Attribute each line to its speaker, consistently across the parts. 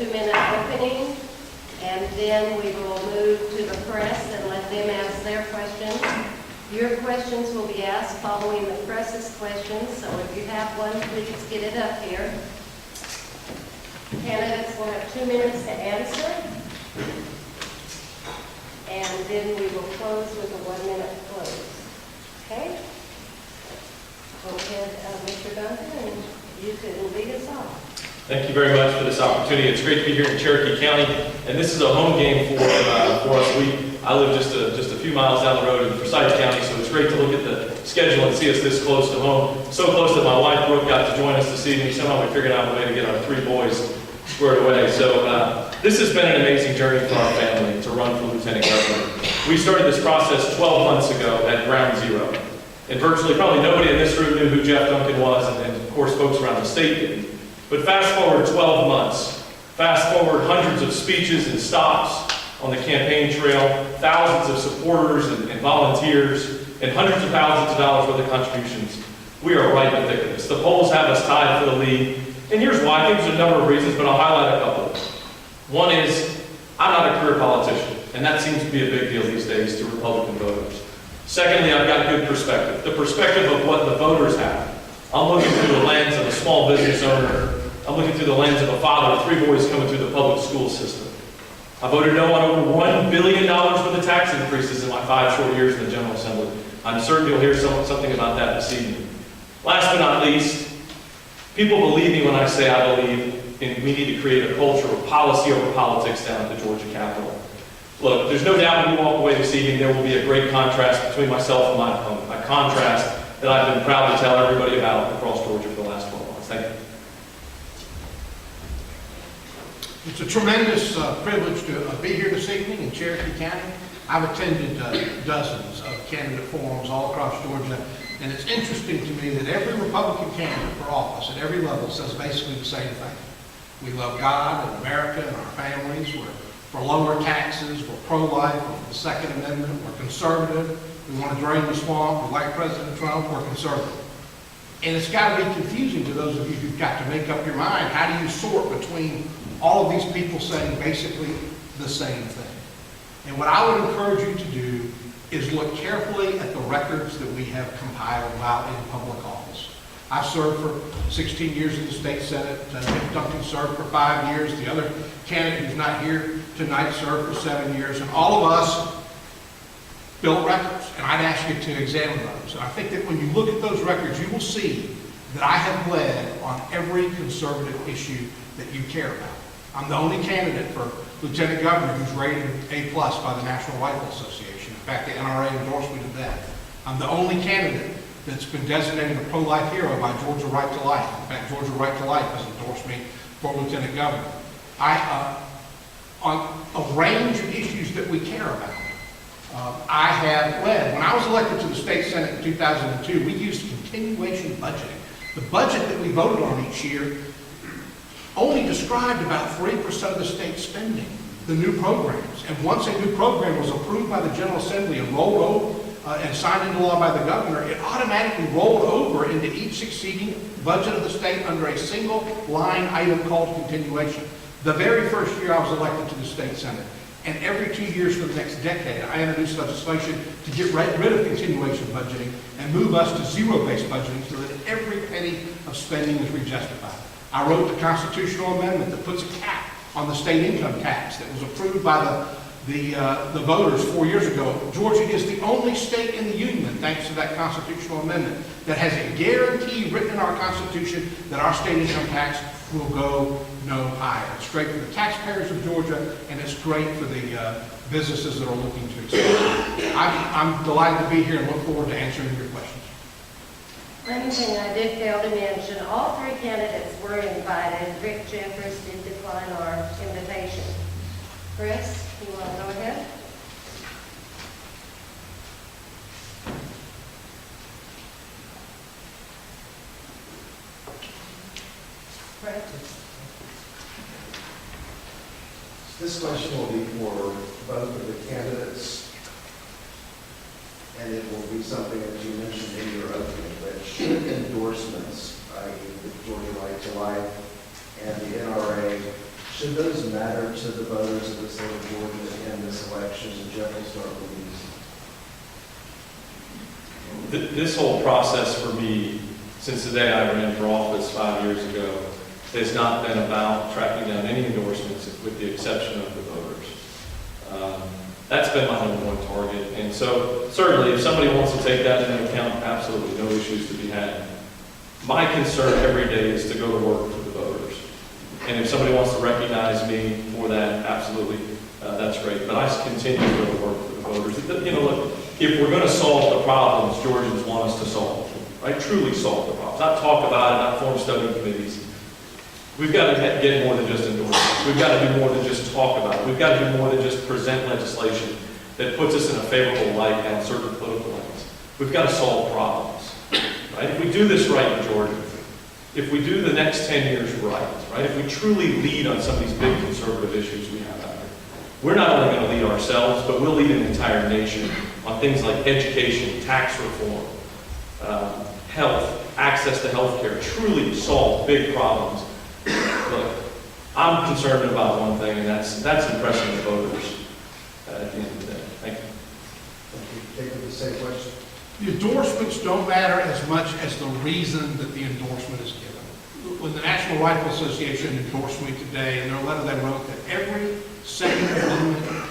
Speaker 1: 2-minute opening, and then we will move to the press and let them ask their questions. Your questions will be asked following the press's questions, so if you have one, please get it up here. Candidates will have 2 minutes to answer, and then we will close with a 1-minute close. Okay? Go ahead, Mr. Duncan, and you can lead us off.
Speaker 2: Thank you very much for this opportunity. It's great to be here in Cherokee County, and this is a home game for us. I live just a few miles down the road in Forsyth County, so it's great to look at the schedule and see us this close to home. So close that my wife Brooke got to join us this evening. Somehow we figured out a way to get our 3 boys squared away. So this has been an amazing journey for our family to run for lieutenant governor. We started this process 12 months ago at ground zero, and virtually probably nobody in this room knew who Jeff Duncan was, and of course folks around the state didn't. But fast forward 12 months, fast forward hundreds of speeches and stops on the campaign trail, thousands of supporters and volunteers, and hundreds of thousands of dollars worth of contributions. We are right in the thick of this. The polls have us tied for the lead, and here's why. I think there's a number of reasons, but I'll highlight a couple. One is, I'm not a career politician, and that seems to be a big deal these days to Republican voters. Secondly, I've got good perspective, the perspective of what the voters have. I'm looking through the lens of a small business owner. I'm looking through the lens of a father of 3 boys coming through the public school system. I voted no on over $1 billion worth of tax increases in my 5 short years in the General Assembly. I'm certain you'll hear something about that this evening. Last but not least, people believe me when I say I believe we need to create a culture of policy over politics down at the Georgia Capitol. Look, there's no doubt when you walk away this evening there will be a great contrast between myself and my opponent, a contrast that I've been proud to tell everybody about across Georgia for the last 12 months. Thank you.
Speaker 3: It's a tremendous privilege to be here this evening in Cherokee County. I've attended dozens of candidate forums all across Georgia, and it's interesting to me that every Republican candidate for office at every level says basically the same thing. We love God and America and our families. We're for lower taxes. We're pro-life. We're for the Second Amendment. We're conservative. We want to drain the swamp. We like President Trump. We're conservative. And it's got to be confusing to those of you who've got to make up your mind. How do you sort between all of these people saying basically the same thing? And what I would encourage you to do is look carefully at the records that we have compiled while in public office. I've served for 16 years in the state Senate. Jeff Duncan served for 5 years. The other candidate who's not here tonight served for 7 years. And all of us built records, and I'd ask you to examine those. And I think that when you look at those records, you will see that I have led on every conservative issue that you care about. I'm the only candidate for lieutenant governor who's rated A+ by the National Rifle Association. In fact, the NRA endorsed me to that. I'm the only candidate that's been designated a pro-life hero by Georgia Right to Life. In fact, Georgia Right to Life has endorsed me for lieutenant governor. On a range of issues that we care about, I have led. When I was elected to the state Senate in 2002, we used continuation budgeting. The budget that we voted on each year only described about 3% of the state's spending, the new programs. And once a new program was approved by the General Assembly and rolled over and signed into law by the governor, it automatically rolled over into each succeeding budget of the state under a single line item called continuation. The very first year I was elected to the state Senate, and every 2 years for the next decade, I introduced legislation to get rid of continuation budgeting and move us to zero-based budgeting so that every penny of spending is rejustified. I wrote the constitutional amendment that puts a cap on the state income tax that was approved by the voters 4 years ago. Georgia is the only state in the union, thanks to that constitutional amendment, that has a guarantee written in our Constitution that our state income tax will go no higher. It's great for the taxpayers of Georgia, and it's great for the businesses that are looking to expand. I'm delighted to be here and look forward to answering your questions.
Speaker 1: One thing I did fail to mention, all 3 candidates were invited. Rick Jeffers did decline our invitation. Chris, you want to go ahead? Fred?
Speaker 4: This question will be for both of the candidates, and it will be something that you mentioned in your opening, but should endorsements, i.e. the Georgia Right to Life and the NRA, Should those matter to the voters of the state of Georgia in this election? And Jeff will start with these.
Speaker 2: This whole process for me, since the day I ran for office 5 years ago, has not been about tracking down any endorsements with the exception of the voters. That's been my number one target. And so certainly if somebody wants to take that into account, absolutely no issues to be had. My concern every day is to go to work for the voters. And if somebody wants to recognize me for that, absolutely, that's great. But I continue to go to work for the voters. You know, look, if we're going to solve the problems Georgians want us to solve, right, truly solve the problems, not talk about it, not form study committees, we've got to get more than just endorsements. We've got to do more than just talk about it. We've got to do more than just present legislation that puts us in a favorable light on certain political lines. We've got to solve problems, right? If we do this right in Georgia, if we do the next 10 years right, if we truly lead on some of these big conservative issues we have out here, we're not only going to lead ourselves, but we'll lead an entire nation on things like education, tax reform, health, access to health care, truly solve big problems. Look, I'm concerned about one thing, and that's impressing the voters at the end of the day. Thank you.
Speaker 4: Thank you. Jacob, the same question.
Speaker 3: The endorsements don't matter as much as the reason that the endorsement is given. When the National Rifle Association endorsed me today, in their letter they wrote that every Second Amendment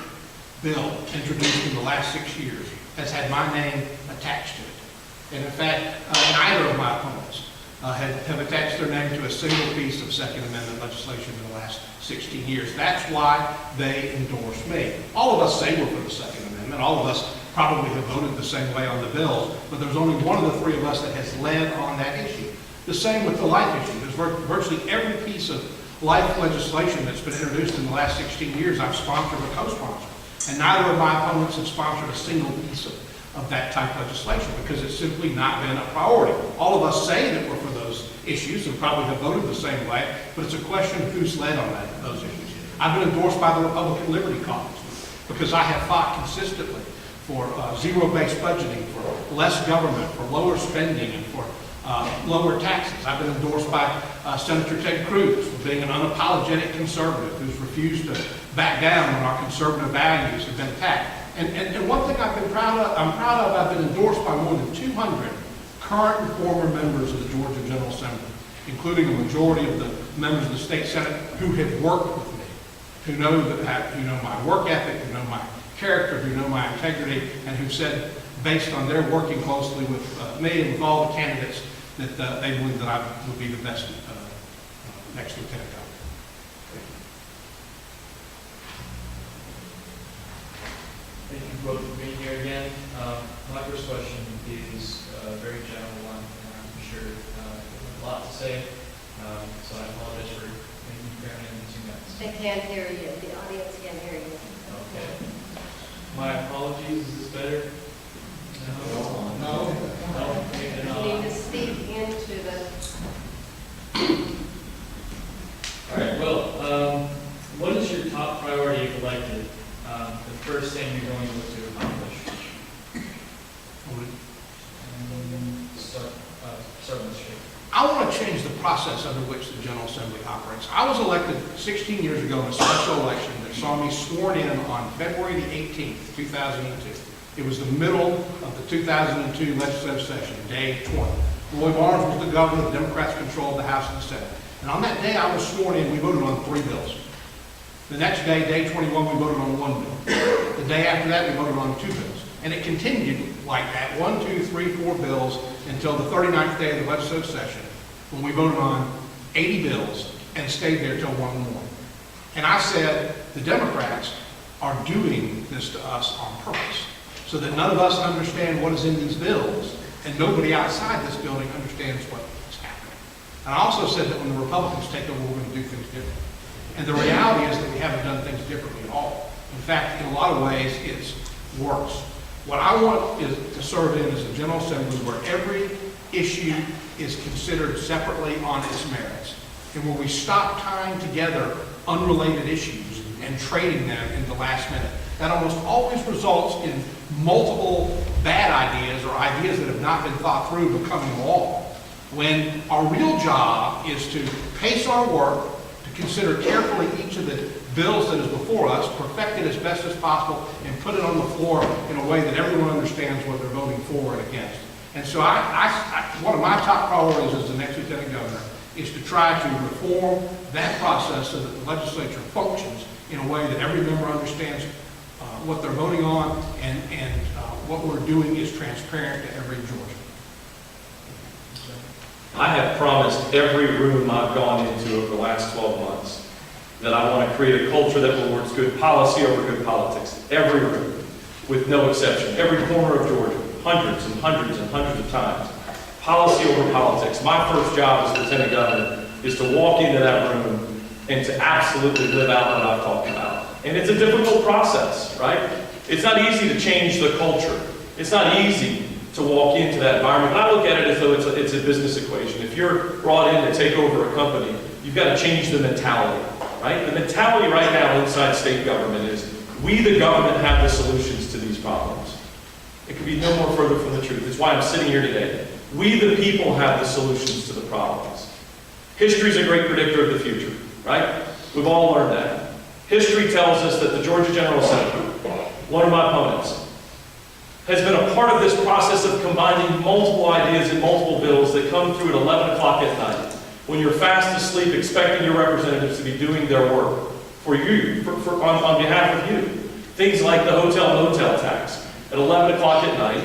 Speaker 3: bill introduced in the last 6 years has had my name attached to it. And in fact, neither of my opponents have attached their name to a single piece of Second Amendment legislation in the last 16 years. That's why they endorsed me. All of us say we're for the Second Amendment. All of us probably have voted the same way on the bills, but there's only one of the three of us that has led on that issue. The same with the life issue. There's virtually every piece of life legislation that's been introduced in the last 16 years I've sponsored or co-sponsored. And neither of my opponents have sponsored a single piece of that type of legislation because it's simply not been a priority. All of us say that we're for those issues and probably have voted the same way, but it's a question of who's led on those issues. I've been endorsed by the Republican Liberty Caucus because I have fought consistently for zero-based budgeting, for less government, for lower spending, and for lower taxes. I've been endorsed by Senator Ted Cruz for being an unapologetic conservative who's refused to back down when our conservative values have been attacked. And one thing I'm proud of, I've been endorsed by more than 200 current and former members of the Georgia General Assembly, including a majority of the members of the state Senate who have worked with me, who know my work ethic, who know my character, who know my integrity, and who've said, based on their working closely with me and with all the candidates, that they believe that I would be the best next lieutenant governor.
Speaker 5: Thank you both for being here again. My first question is a very general one, and I'm sure you have a lot to say, so I apologize for making you cram in 2 minutes.
Speaker 1: They can't hear you. The audience can't hear you.
Speaker 5: Okay. My apologies. Is this better? No.
Speaker 4: No.
Speaker 5: Maybe
Speaker 1: You
Speaker 5: not.
Speaker 1: need to speak into the,
Speaker 5: All right. Well, what is your top priority if elected? The first thing you're going to look to accomplish? Start with the street.
Speaker 3: I want to change the process under which the General Assembly operates. I was elected 16 years ago in a special election that saw me sworn in on February the 18th, 2002. It was the middle of the 2002 legislative session, day 20. Roy Barnes was the governor, the Democrats controlled the House and the Senate. And on that day I was sworn in, we voted on 3 bills. The next day, day 21, we voted on 1 bill. The day after that, we voted on 2 bills. And it continued like that, 1, 2, 3, 4 bills, until the 39th day of the legislative session, when we voted on 80 bills and stayed there till 1 in the morning. And I said, the Democrats are doing this to us on purpose, so that none of us understand what is in these bills, and nobody outside this building understands what is happening. And I also said that when the Republicans take over, we're going to do things differently. And the reality is that we haven't done things differently at all. In fact, in a lot of ways, it's worse. What I want is to serve in as a General Assembly where every issue is considered separately on its merits, and where we stop tying together unrelated issues and trading them in the last minute. That almost always results in multiple bad ideas or ideas that have not been thought through becoming law. When our real job is to pace our work, to consider carefully each of the bills that is before us, perfect it as best as possible, and put it on the floor in a way that everyone understands what they're voting for and against. And so one of my top priorities as the next lieutenant governor is to try to reform that process so that the legislature functions in a way that every member understands what they're voting on, and what we're doing is transparent to every Georgian.
Speaker 2: I have promised every room I've gone into over the last 12 months that I want to create a culture that rewards good policy over good politics. Every room, with no exception. Every corner of Georgia, hundreds and hundreds and hundreds of times. Policy over politics. My first job as lieutenant governor is to walk into that room and to absolutely live out what I've talked about. And it's a difficult process, right? It's not easy to change the culture. It's not easy to walk into that environment. But I look at it as though it's a business equation. If you're brought in to take over a company, you've got to change the mentality, right? The mentality right now inside state government is, we the government have the solutions to these problems. It could be no more further from the truth. It's why I'm sitting here today. We the people have the solutions to the problems. History is a great predictor of the future, right? We've all learned that. History tells us that the Georgia General Assembly, one of my opponents, has been a part of this process of combining multiple ideas and multiple bills that come through at 11 o'clock at night, when you're fast asleep expecting your representatives to be doing their work for you, on behalf of you. Things like the hotel-motel tax at 11 o'clock at night,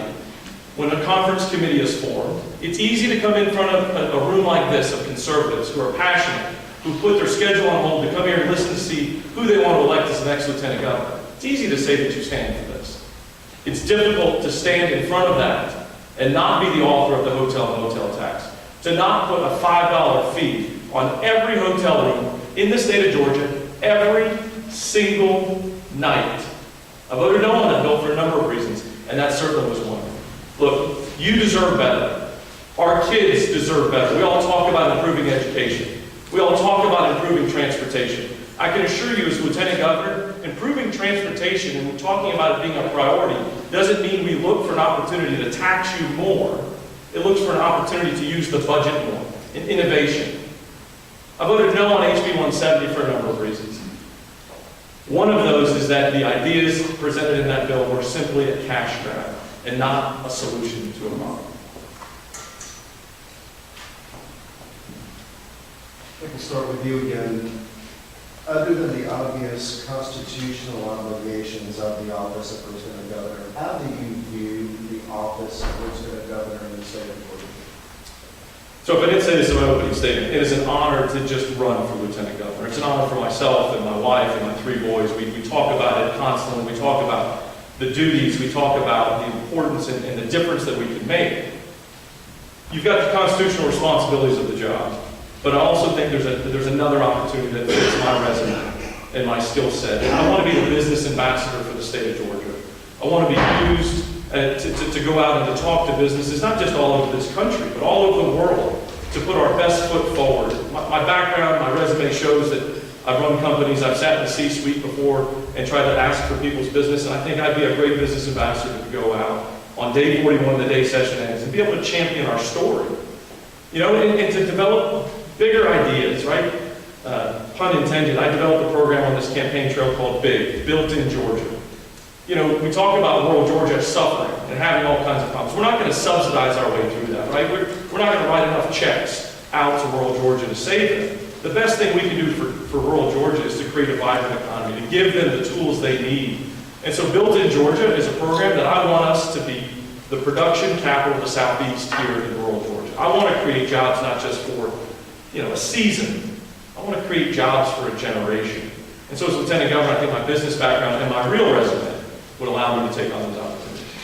Speaker 2: when a conference committee is formed. It's easy to come in front of a room like this of conservatives who are passionate, who put their schedule on hold to come here and listen to see who they want to elect as the next lieutenant governor. It's easy to say that you stand for this. It's difficult to stand in front of that and not be the author of the hotel-motel tax. To not put a $5 fee on every hotel room in the state of Georgia every single night. I voted no on that bill for a number of reasons, and that certainly was one. Look, you deserve better. Our kids deserve better. We all talk about improving education. We all talk about improving transportation. I can assure you as Lieutenant Governor, improving transportation and talking about it being a priority doesn't mean we look for an opportunity to tax you more. It looks for an opportunity to use the budget more in innovation. I voted no on HB 170 for a number of reasons. One of those is that the ideas presented in that bill were simply a cash grab and not a solution to a problem.
Speaker 4: I can start with you again. Other than the obvious constitutional obligations of the office of Lieutenant Governor, how do you view the office of Lieutenant Governor in the state of Georgia?
Speaker 2: So if I didn't say this in my opening statement, it is an honor to just run for Lieutenant Governor. It's an honor for myself and my wife and my 3 boys. We talk about it constantly. We talk about the duties. We talk about the importance and the difference that we can make. You've got the constitutional responsibilities of the job. But I also think there's another opportunity that fits my resume and my skill set. And I want to be the business ambassador for the state of Georgia. I want to be used to go out and to talk to businesses, not just all over this country, but all over the world, to put our best foot forward. My background, my resume shows that I've run companies, I've sat in the C-suite before and tried to ask for people's business, and I think I'd be a great business ambassador to go out on day 41, the day session ends, and be able to champion our story. You know, and to develop bigger ideas, right? Pun intended, I developed a program on this campaign trail called BIG, Built in Georgia. You know, we talk about rural Georgia suffering and having all kinds of problems. We're not going to subsidize our way through that, right? We're not going to write enough checks out to rural Georgia to save them. The best thing we can do for rural Georgia is to create a vibrant economy, to give them the tools they need. And so Built in Georgia is a program that I want us to be the production capital of the Southeast here in rural Georgia. I want to create jobs not just for a season. I want to create jobs for a generation. And so as Lieutenant Governor, I think my business background and my real resume would allow me to take on those opportunities.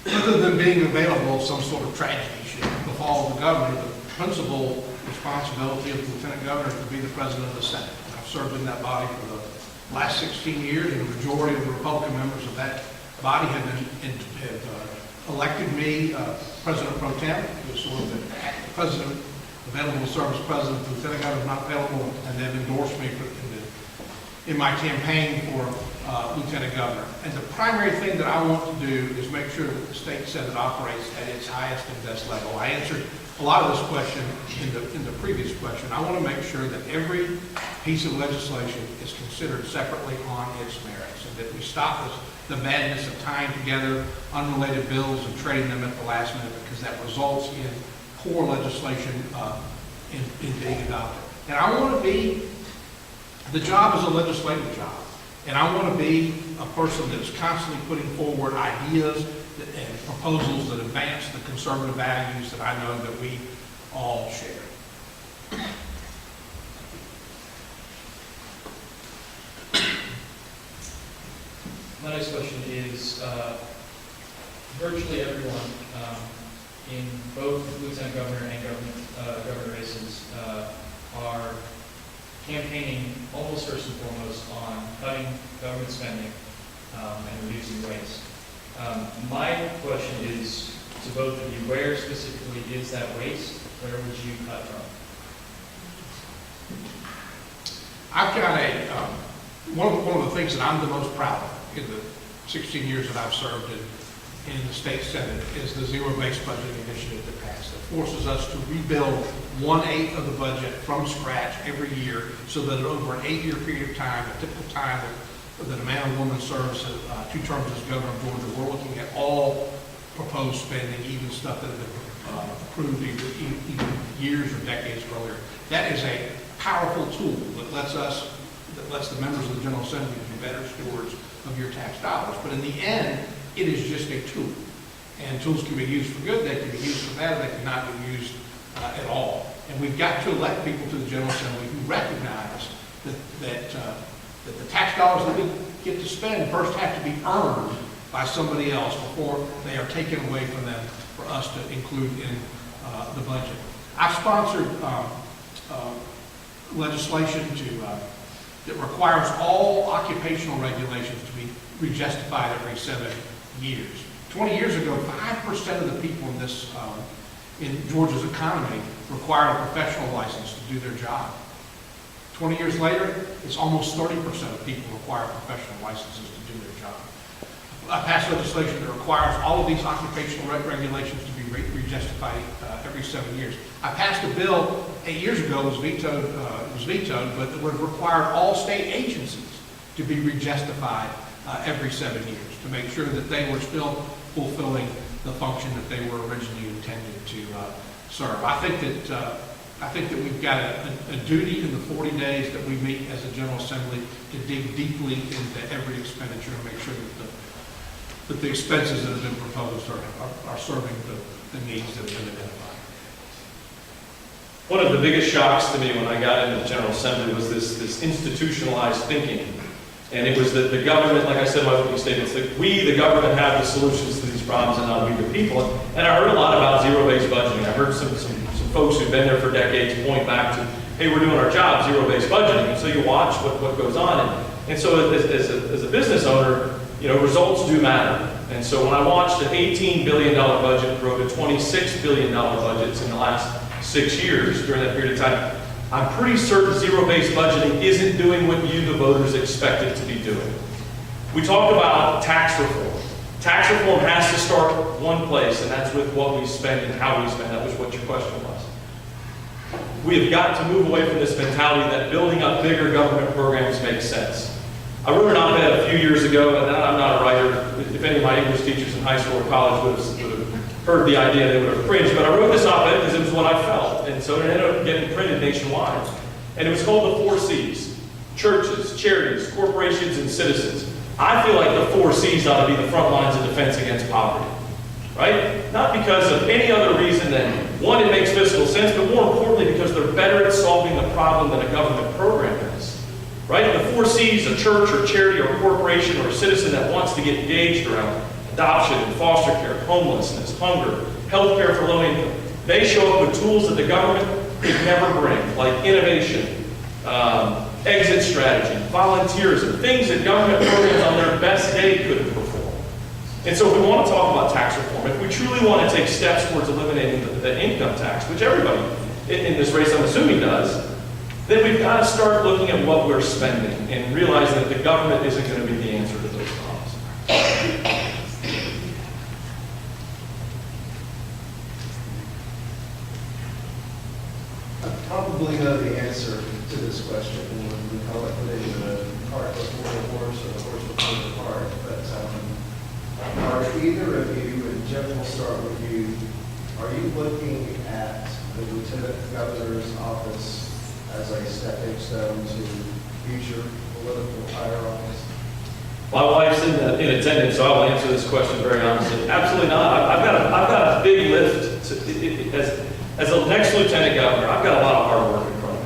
Speaker 3: Other than being available if some sort of tragedy should befall the governor, the principal responsibility of the Lieutenant Governor is to be the President of the Senate. I've served in that body for the last 16 years, and the majority of the Republican members of that body have elected me President Pro Tem. Sort of the President available to serve as President. The Lieutenant Governor is not available, and they've endorsed me in my campaign for Lieutenant Governor. And the primary thing that I want to do is make sure that the state Senate operates at its highest and best level. I answered a lot of this question in the previous question. I want to make sure that every piece of legislation is considered separately on its merits, and that we stop the madness of tying together unrelated bills and trading them at the last minute, because that results in poor legislation in being adopted. And I want to be, the job is a legislative job, and I want to be a person that's constantly putting forward ideas and proposals that advance the conservative values that I know that we all share.
Speaker 5: My next question is, virtually everyone in both lieutenant governor and governor races are campaigning almost first and foremost on cutting government spending and reducing waste. My question is to both of you, where specifically is that waste? Where would you cut from?
Speaker 3: I've got one of the things that I'm the most proud of in the 16 years that I've served in the state senate is the zero-based budgeting initiative that passed. It forces us to rebuild 1/8 of the budget from scratch every year, so that over an 8-year period of time, a typical time that a man or woman serves 2 terms as governor of Georgia, we're looking at all proposed spending, even stuff that had been approved even years or decades earlier. That is a powerful tool that lets the members of the General Assembly be better stewards of your tax dollars. But in the end, it is just a tool. And tools can be used for good, they can be used for bad, they cannot be used at all. And we've got to elect people to the General Assembly who recognize that the tax dollars that we get to spend first have to be earned by somebody else before they are taken away from them for us to include in the budget. I've sponsored legislation that requires all occupational regulations to be rejustified every 7 years. 20 years ago, 5% of the people in Georgia's economy required a professional license to do their job. 20 years later, it's almost 30% of people require professional licenses to do their job. I passed legislation that requires all of these occupational regulations to be rejustified every 7 years. I passed a bill 8 years ago, it was vetoed, but it would have required all state agencies to be rejustified every 7 years to make sure that they were still fulfilling the function that they were originally intended to serve. I think that we've got a duty in the 40 days that we meet as a General Assembly to dig deeply into every expenditure and make sure that the expenses that have been proposed are serving the needs that have been identified.
Speaker 2: One of the biggest shocks to me when I got into the General Assembly was this institutionalized thinking. And it was that the government, like I said in my opening statements, that we, the government, have the solutions to these problems and not we, the people. And I heard a lot about zero-based budgeting. I heard some folks who've been there for decades point back to, hey, we're doing our job, zero-based budgeting. And so you watch what goes on. And so as a business owner, results do matter. And so when I watched an $18 billion budget grow to $26 billion budgets in the last 6 years during that period of time, I'm pretty certain zero-based budgeting isn't doing what you, the voters, expect it to be doing. We talk about tax reform. Tax reform has to start one place, and that's with what we spend and how we spend. That was what your question was. We have got to move away from this mentality that building up bigger government programs makes sense. I wrote an op-ed a few years ago, and I'm not a writer. If any of my English teachers in high school or college would have heard the idea, they would have cringed. But I wrote this op-ed because it was what I felt. And so it ended up getting printed nationwide. And it was called the 4 C's. Churches, charities, corporations, and citizens. I feel like the 4 C's ought to be the front lines of defense against poverty. Right? Not because of any other reason than, one, it makes fiscal sense, but more importantly because they're better at solving the problem than a government program is. Right? The 4 C's, a church or charity or corporation or a citizen that wants to get engaged around adoption and foster care, homelessness, hunger, health care for low income. They show up with tools that the government could never bring, like innovation, exit strategy, volunteerism, things that government programs on their best day couldn't perform. And so if we want to talk about tax reform, if we truly want to take steps towards eliminating the income tax, which everybody in this race I'm assuming does, then we've got to start looking at what we're spending and realizing that the government isn't going to be the answer to those problems.
Speaker 4: probably know the answer to this question when we call it putting the cart before the horse or the horse before the cart. But are either of you, and Jeff, we'll start with you, are you looking at the Lieutenant Governor's office as a stepping stone to future political higher office?
Speaker 2: My wife's in attendance, so I will answer this question very honestly. Absolutely not. I've got a big lift. As a next lieutenant governor, I've got a lot of hard work in front of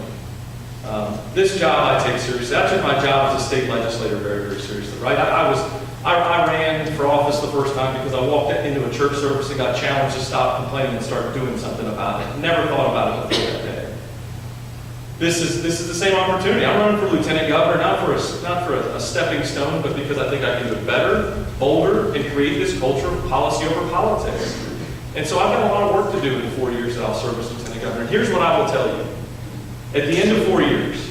Speaker 2: me. This job I take seriously. I took my job as a state legislator very, very seriously, right? I ran for office the first time because I walked into a church service and got challenged to stop complaining and start doing something about it. Never thought about it before that day. This is the same opportunity. I'm running for lieutenant governor, not for a stepping stone, but because I think I can do it better, bolder, and create this culture of policy over politics. And so I've got a lot of work to do in the 4 years that I'll serve as lieutenant governor. And here's what I will tell you. At the end of 4 years,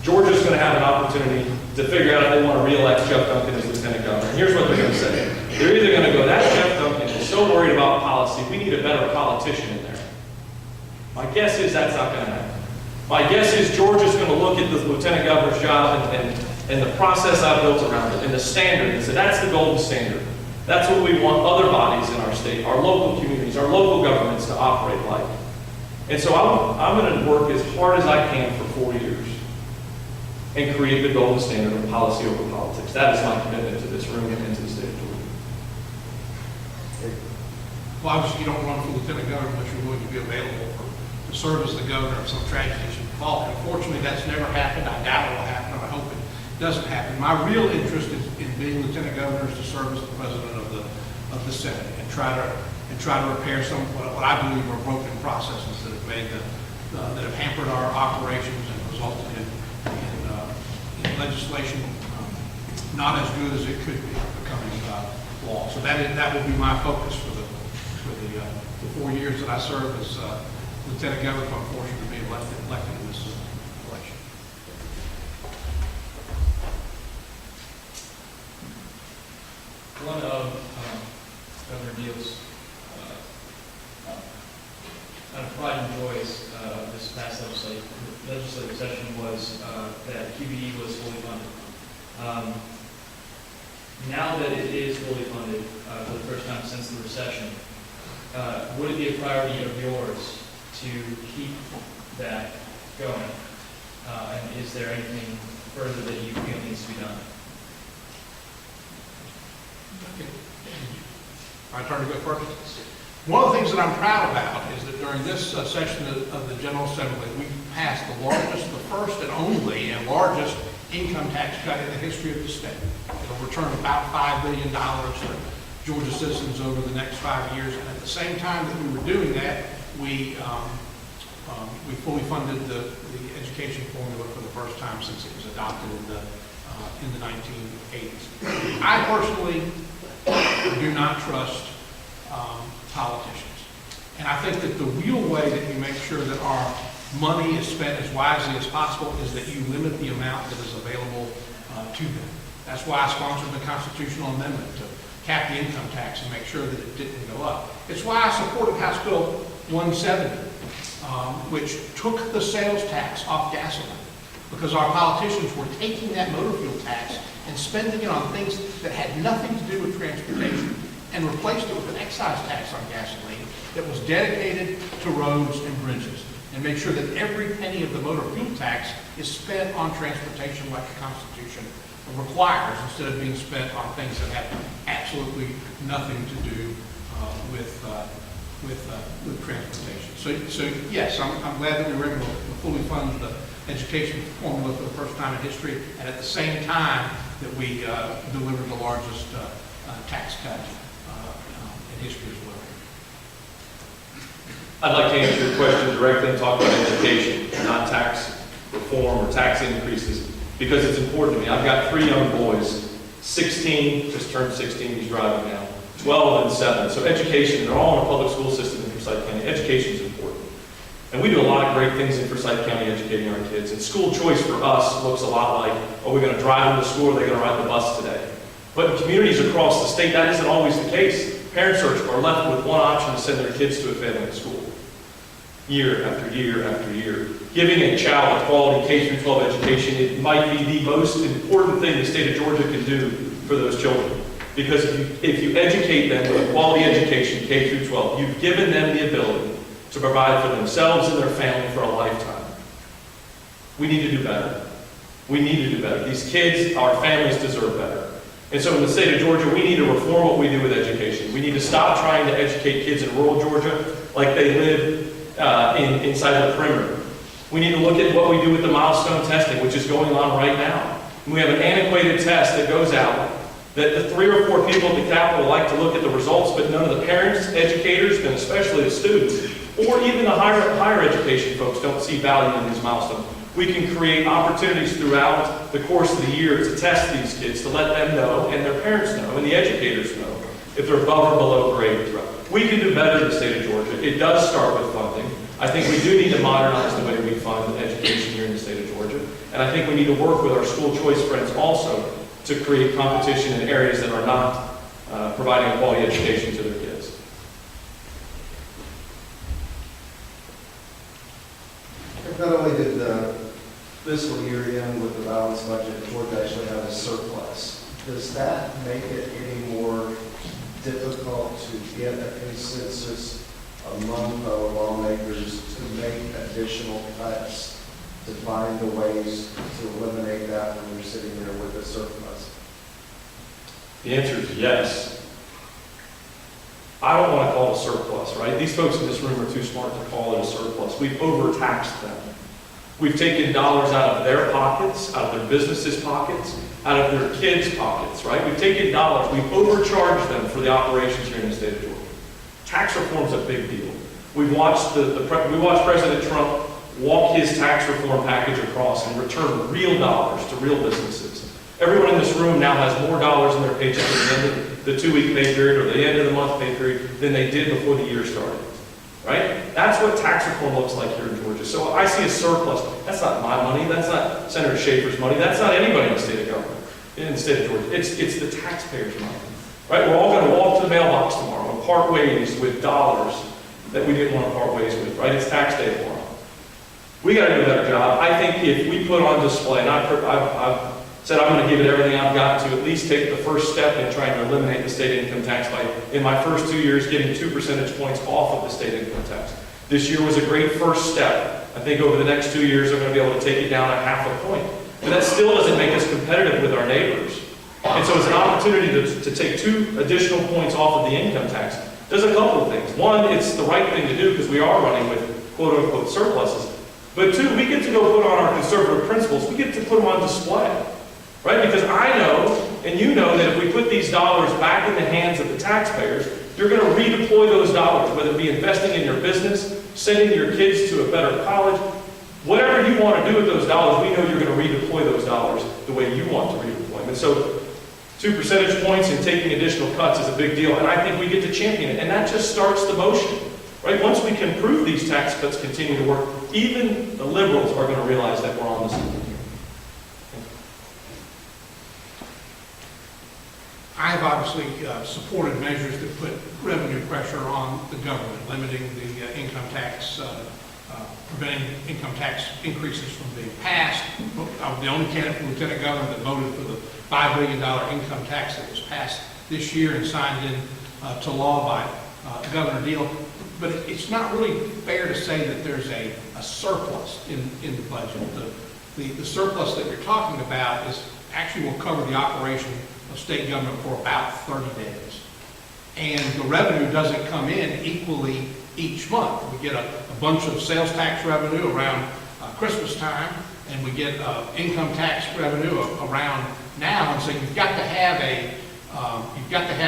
Speaker 2: Georgia's going to have an opportunity to figure out if they want to re-elect Jeff Duncan as lieutenant governor. And here's what they're going to say. They're either going to go, that Jeff Duncan is so worried about policy, we need a better politician in there. My guess is that's not going to happen. My guess is Georgia's going to look at the lieutenant governor's job and the process I've built around it and the standard and say, that's the golden standard. That's what we want other bodies in our state, our local communities, our local governments to operate like. And so I'm going to work as hard as I can for 4 years and create the golden standard of policy over politics. That is my commitment to this room and to the state of Georgia.
Speaker 3: Well, obviously, you don't run for lieutenant governor unless you're going to be available to serve as the governor if some tragedy should fall. Unfortunately, that's never happened. I doubt it will happen, and I hope it doesn't happen. My real interest in being lieutenant governor is to serve as the president of the Senate and try to repair some what I believe are broken processes that have made that have hampered our operations and resulted in legislation not as good as it could be becoming law. So that will be my focus for the 4 years that I serve as lieutenant governor. I'm fortunate to be elected in this election.
Speaker 5: One of Governor Deal's kind of pride and joys this past legislative session was that QBE was fully funded. Now that it is fully funded for the first time since the recession, would it be a priority of yours to keep that going? And is there anything further that you feel needs to be done?
Speaker 3: My turn to go first. One of the things that I'm proud about is that during this session of the General Assembly, we passed the first and only and largest income tax cut in the history of the state. It'll return about $5 billion to Georgia citizens over the next 5 years. And at the same time that we were doing that, we fully funded the education formula for the first time since it was adopted in the 1980s. I personally do not trust politicians. And I think that the real way that you make sure that our money is spent as wisely as possible is that you limit the amount that is available to them. That's why I sponsored the constitutional amendment to cap the income tax and make sure that it didn't go up. It's why I supported House Bill 170, which took the sales tax off gasoline, because our politicians were taking that motor fuel tax and spending it on things that had nothing to do with transportation and replaced it with an excise tax on gasoline that was dedicated to roads and bridges, and make sure that every penny of the motor fuel tax is spent on transportation like the Constitution requires, instead of being spent on things that have absolutely nothing to do with transportation. So yes, I'm glad that we were able to fully fund the education formula for the first time in history, and at the same time that we delivered the largest tax cut in history as well.
Speaker 2: I'd like to answer your question directly and talk about education, not tax reform or tax increases, because it's important to me. I've got 3 young boys, 16, just turned 16, he's driving now, 12 and 7. So education, they're all in a public school system in Forsyth County. Education is important. And we do a lot of great things in Forsyth County educating our kids. And school choice for us looks a lot like, are we going to drive them to school or are they going to ride the bus today? But in communities across the state, that isn't always the case. Parents are left with one option to send their kids to a failing school. year after year after year. Giving a child a quality K through 12 education, it might be the most important thing the state of Georgia can do for those children. Because if you educate them with a quality education, K through 12, you've given them the ability to provide for themselves and their family for a lifetime. We need to do better. We need to do better. These kids, our families deserve better. And so in the state of Georgia, we need to reform what we do with education. We need to stop trying to educate kids in rural Georgia like they live inside the perimeter. We need to look at what we do with the milestone testing, which is going on right now. We have an antiquated test that goes out that the 3 or 4 people at the Capitol like to look at the results, but none of the parents, educators, and especially the students, or even the higher education folks don't see value in these milestones. We can create opportunities throughout the course of the year to test these kids, to let them know, and their parents know, and the educators know, if they're above or below grade. We can do better in the state of Georgia. It does start with funding. I think we do need to modernize the way we fund education here in the state of Georgia. And I think we need to work with our school choice friends also to create competition in areas that are not providing a quality education to their kids.
Speaker 4: Not only did the fiscal year end with the balanced budget, Georgia actually had a surplus. Does that make it any more difficult to get a consensus among fellow lawmakers to make additional cuts, to find the ways to eliminate that when you're sitting there with a surplus?
Speaker 2: The answer is yes. I don't want to call it a surplus, right? These folks in this room are too smart to call it a surplus. We've overtaxed them. We've taken dollars out of their pockets, out of their businesses' pockets, out of their kids' pockets, right? We've taken dollars. We've overcharged them for the operations here in the state of Georgia. Tax reform is a big deal. We watched President Trump walk his tax reform package across and return real dollars to real businesses. Everyone in this room now has more dollars in their paycheck at the end of the 2-week pay period or the end of the month pay period than they did before the year started. Right? That's what tax reform looks like here in Georgia. So I see a surplus. That's not my money. That's not Senator Schaefer's money. That's not anybody in the state of government, in the state of Georgia. It's the taxpayers' money. Right? We're all going to walk to the mailbox tomorrow and part ways with dollars that we didn't want to part ways with. Right? It's tax day tomorrow. We got to do a better job. I think if we put on display, and I've said I'm going to give it everything I've got to at least take the first step in trying to eliminate the state income tax by, in my first 2 years, getting 2 percentage points off of the state income tax. This year was a great first step. I think over the next 2 years, I'm going to be able to take it down a half a point. But that still doesn't make us competitive with our neighbors. And so it's an opportunity to take 2 additional points off of the income tax. Does a couple of things. One, it's the right thing to do because we are running with quote-unquote surpluses. But 2, we get to go put on our conservative principles. We get to put them on display. Right? Because I know, and you know, that if we put these dollars back in the hands of the taxpayers, you're going to redeploy those dollars, whether it be investing in your business, sending your kids to a better college, whatever you want to do with those dollars, we know you're going to redeploy those dollars the way you want to redeploy them. And so 2 percentage points and taking additional cuts is a big deal, and I think we get to champion it, and that just starts the motion. Right? Once we can prove these tax cuts continue to work, even the liberals are going to realize that we're on this.
Speaker 3: I've obviously supported measures that put revenue pressure on the government, limiting the income tax, preventing income tax increases from being passed. I was the only candidate for lieutenant governor that voted for the $5 billion income tax that was passed this year and signed into law by Governor Deal. But it's not really fair to say that there's a surplus in the budget. The surplus that you're talking about is actually will cover the operation of state government for about 30 days. And the revenue doesn't come in equally each month. We get a bunch of sales tax revenue around Christmas time, and we get income tax revenue around now. And so you've got to have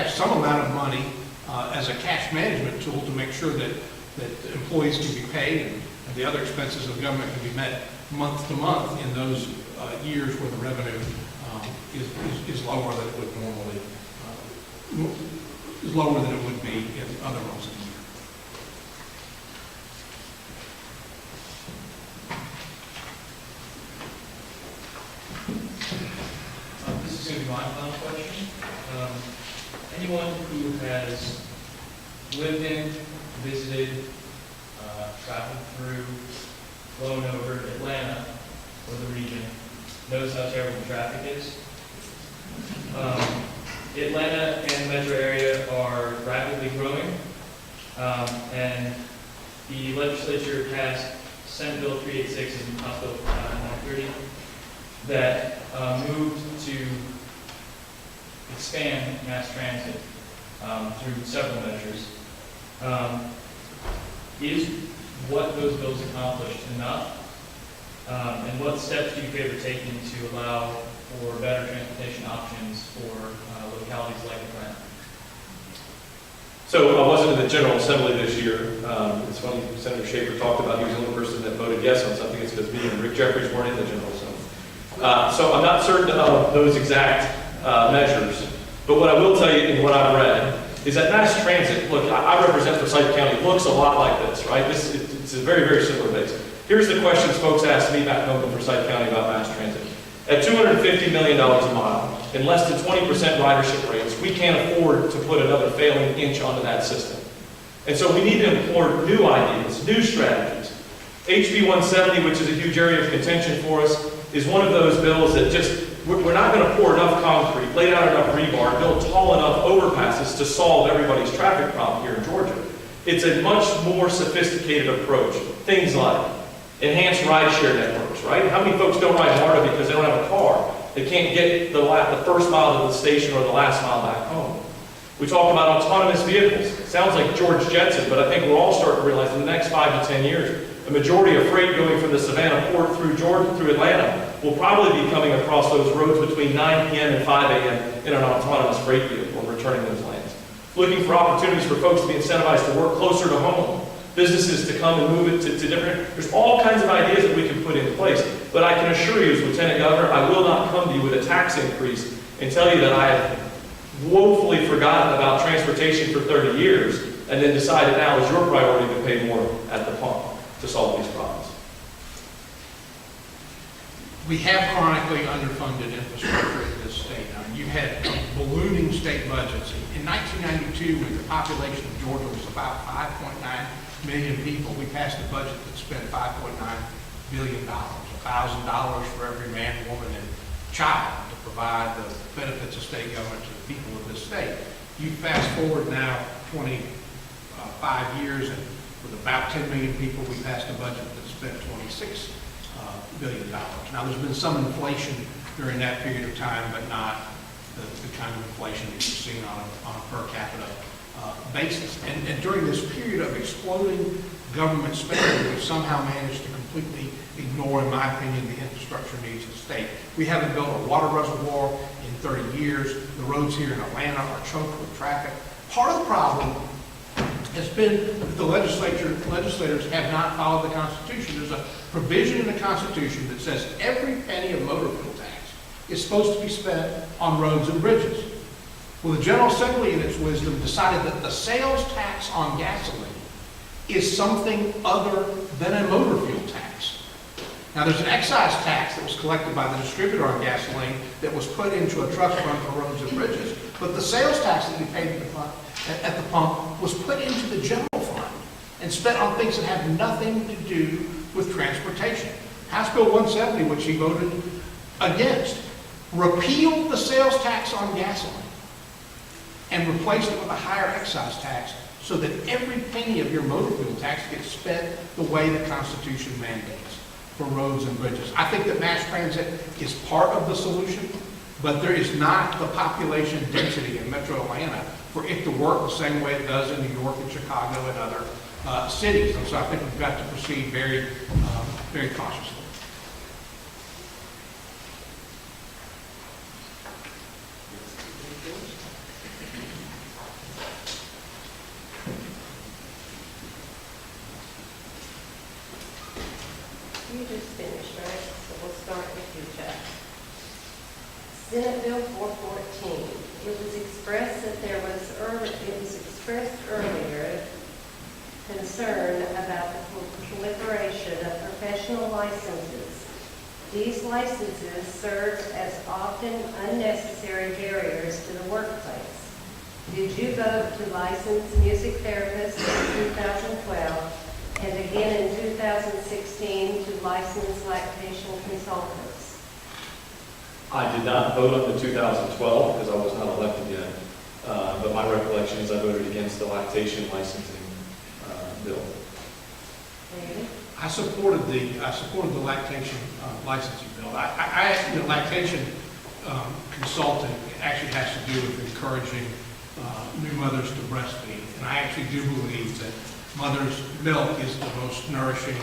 Speaker 3: some amount of money as a cash management tool to make sure that employees can be paid and the other expenses of the government can be met month to month in those years where the revenue is lower than it would normally, is lower than it would be in other months of the year.
Speaker 5: This is going to be my final question. Anyone who has lived in, visited, traveled through, flown over Atlanta or the region knows how terrible the traffic is. Atlanta and the metro area are rapidly growing, and the legislature passed Senate Bill 386 and House Bill 930 that moved to expand mass transit through several measures. Is what those bills accomplished enough? And what steps do you favor taking to allow for better transportation options for localities like Atlanta?
Speaker 2: So I wasn't in the General Assembly this year. It's funny, Senator Schaefer talked about he was the only person that voted yes on something. It's because me and Rick Jeffries weren't in the General Assembly. So I'm not certain of those exact measures. But what I will tell you in what I've read is that mass transit, look, I represent Forsyth County, looks a lot like this, right? It's a very, very similar base. Here's the questions folks asked me back home in Forsyth County about mass transit. At $250 million a mile and less than 20% ridership rates, we can't afford to put another failing inch onto that system. And so we need to explore new ideas, new strategies. HB 170, which is a huge area of contention for us, is one of those bills that we're not going to pour enough concrete, lay down enough rebar, build tall enough overpasses to solve everybody's traffic problem here in Georgia. It's a much more sophisticated approach. Things like enhanced rideshare networks, right? How many folks don't ride MARTA because they don't have a car? They can't get the first mile to the station or the last mile back home. We talk about autonomous vehicles. It sounds like George Jetson, but I think we're all starting to realize in the next 5 to 10 years, the majority of freight going from the Savannah port through Georgia, through Atlanta, will probably be coming across those roads between 9 p.m. and 5 a.m. in an autonomous freight vehicle and returning those lanes. Looking for opportunities for folks to be incentivized to work closer to home. Businesses to come and move it to different, there's all kinds of ideas that we can put in place. But I can assure you as Lieutenant Governor, I will not come to you with a tax increase and tell you that I have woefully forgotten about transportation for 30 years and then decided now is your priority to pay more at the pump to solve these problems.
Speaker 3: We have chronically underfunded infrastructure in this state. You had ballooning state budgets. In 1992, when the population of Georgia was about 5.9 million people, we passed a budget that spent $5.9 billion, $1,000 for every man, woman, and child to provide the benefits of state government to the people of this state. You fast forward now 25 years, and with about 10 million people, we passed a budget that spent $26 billion. Now, there's been some inflation during that period of time, but not the kind of inflation that you've seen on a per capita basis. And during this period of exploding government spending, we've somehow managed to completely ignore, in my opinion, the infrastructure needs of the state. We haven't built a water reservoir in 30 years. The roads here in Atlanta are choked with traffic. Part of the problem has been that the legislators have not followed the Constitution. There's a provision in the Constitution that says every penny of motor fuel tax is supposed to be spent on roads and bridges. Well, the General Assembly, in its wisdom, decided that the sales tax on gasoline is something other than a motor fuel tax. Now, there's an excise tax that was collected by the distributor on gasoline that was put into a trust fund for roads and bridges, but the sales tax that we paid at the pump was put into the general fund and spent on things that have nothing to do with transportation. House Bill 170, which he voted against, repealed the sales tax on gasoline and replaced it with a higher excise tax so that every penny of your motor fuel tax gets spent the way the Constitution mandates for roads and bridges. I think that mass transit is part of the solution, but there is not the population density in Metro Atlanta for it to work the same way it does in New York and Chicago and other cities. And so I think we've got to proceed very, very cautiously.
Speaker 1: You just finished, right? So we'll start with you, Chuck. Senate Bill 414. It was expressed earlier concern about the proliferation of professional licenses. These licenses serve as often unnecessary barriers to the workplace. Did you vote to license music therapists in 2012 and again in 2016 to licensed lactation consultants.
Speaker 2: I did not vote on the 2012 because I was not elected yet, but my recollection is I voted against the lactation licensing bill.
Speaker 1: David?
Speaker 3: I supported the lactation licensing bill. The lactation consultant actually has to do with encouraging new mothers to breastfeed. And I actually do believe that mother's milk is the most nourishing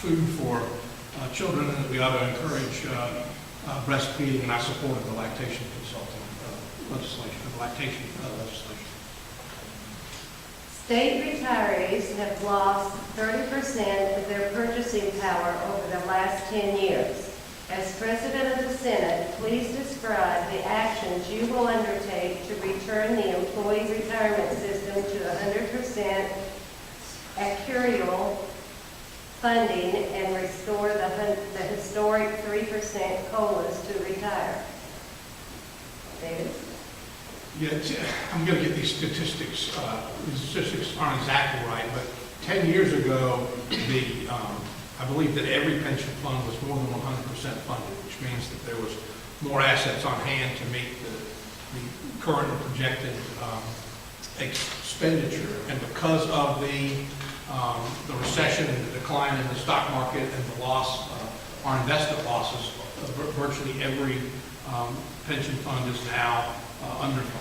Speaker 3: food for children, and that we ought to encourage breastfeeding, and I supported the lactation consulting legislation, the lactation legislation.
Speaker 1: State retirees have lost 30% of their purchasing power over the last 10 years. As President of the Senate, please describe the actions you will undertake to return the employee retirement system to 100% actuarial funding and restore the historic 3% COLAs to retire. David?
Speaker 3: Yeah, I'm going to get these statistics. These statistics aren't exactly right, but 10 years ago, I believe that every pension fund was more than 100% funded, which means that there was more assets on hand to meet the current and projected expenditure. And because of the recession and the decline in the stock market and the loss, our investment losses, virtually every pension fund is now underfunded.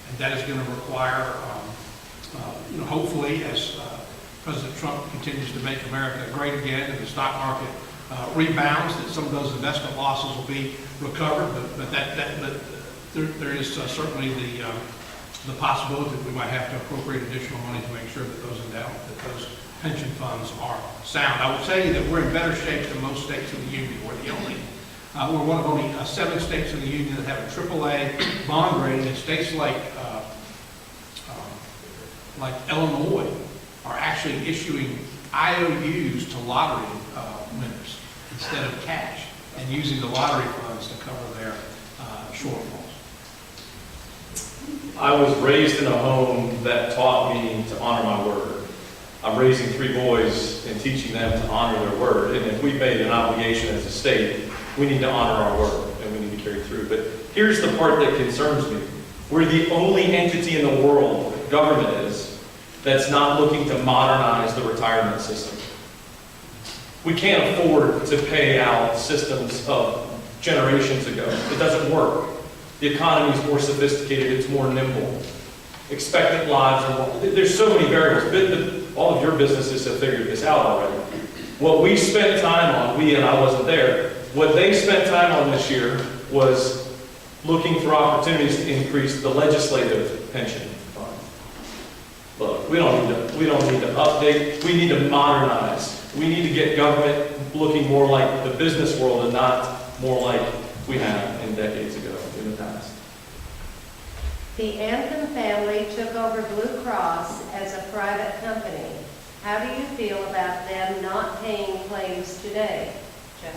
Speaker 3: And that is going to require, hopefully, as President Trump continues to make America great again and the stock market rebounds, that some of those investment losses will be recovered. But there is certainly the possibility that we might have to appropriate additional money to make sure that those pension funds are sound. I will tell you that we're in better shape than most states in the union. We're one of only 7 states in the union that have a AAA bond rating, and states like Illinois are actually issuing IOUs to lottery winners instead of cash, and using the lottery funds to cover their shortfalls.
Speaker 2: I was raised in a home that taught me to honor my word. I'm raising 3 boys and teaching them to honor their word. And if we made an obligation as a state, we need to honor our word and we need to carry through. But here's the part that concerns me. We're the only entity in the world, government is, that's not looking to modernize the retirement system. We can't afford to pay out systems of generations ago. It doesn't work. The economy is more sophisticated, it's more nimble. Expectant lives are more, there's so many variables. All of your businesses have figured this out already. What we spent time on, and I wasn't there, what they spent time on this year was looking for opportunities to increase the legislative pension fund. Look, we don't need to update, we need to modernize. We need to get government looking more like the business world and not more like we have in decades ago in the past.
Speaker 1: The Anthem family took over Blue Cross as a private company. How do you feel about them not paying claims today? Jeff?